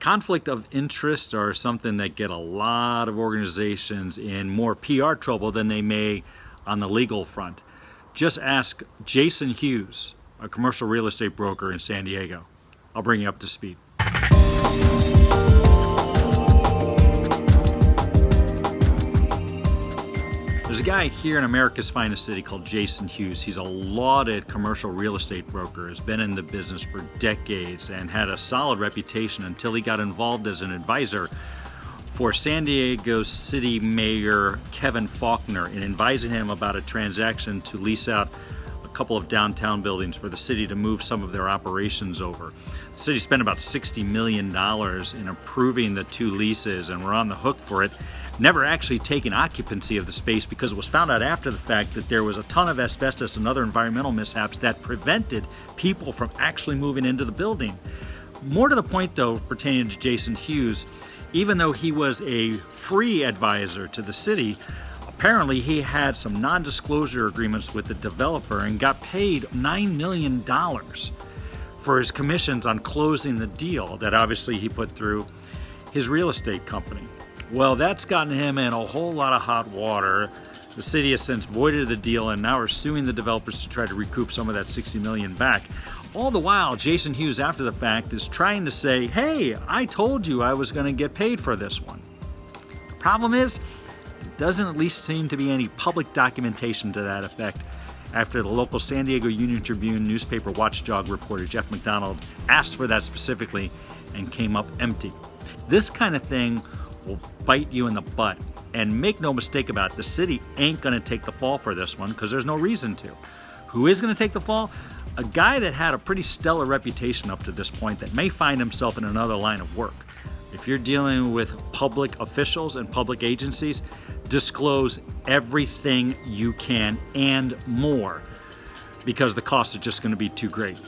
Conflict of interest are something that get a lot of organizations in more PR trouble than they may on the legal front. Just ask Jason Hughes, a commercial real estate broker in San Diego. I'll bring you up to speed. There's a guy here in America's finest city called Jason Hughes. He's a lauded commercial real estate broker, has been in the business for decades and had a solid reputation until he got involved as an advisor for San Diego City Mayor Kevin Faulconer in advising him about a transaction to lease out a couple of downtown buildings for the city to move some of their operations over. The city spent about $60 million in approving the two leases and were on the hook for it, never actually taking occupancy of the space because it was found out after the fact that there was a ton of asbestos and other environmental mishaps that prevented people from actually moving into the building. More to the point though, pertaining to Jason Hughes, even though he was a free advisor to the city, apparently he had some non-disclosure agreements with the developer and got paid $9 million for his commissions on closing the deal that obviously he put through his real estate company. Well, that's gotten him in a whole lot of hot water. The city has since voided the deal and now are suing the developers to try to recoup some of that $60 million back. All the while, Jason Hughes, after the fact, is trying to say, hey, I told you I was going to get paid for this one. The problem is, there doesn't at least seem to be any public documentation to that effect after the local San Diego Union Tribune newspaper watchdog reporter Jeff McDonald asked for that specifically and came up empty. This kind of thing will bite you in the butt. And make no mistake about it, the city ain't going to take the fall for this one because there's no reason to. Who is going to take the fall? A guy that had a pretty stellar reputation up to this point that may find himself in another line of work. If you're dealing with public officials and public agencies, disclose everything you can and more because the costs are just going to be too great.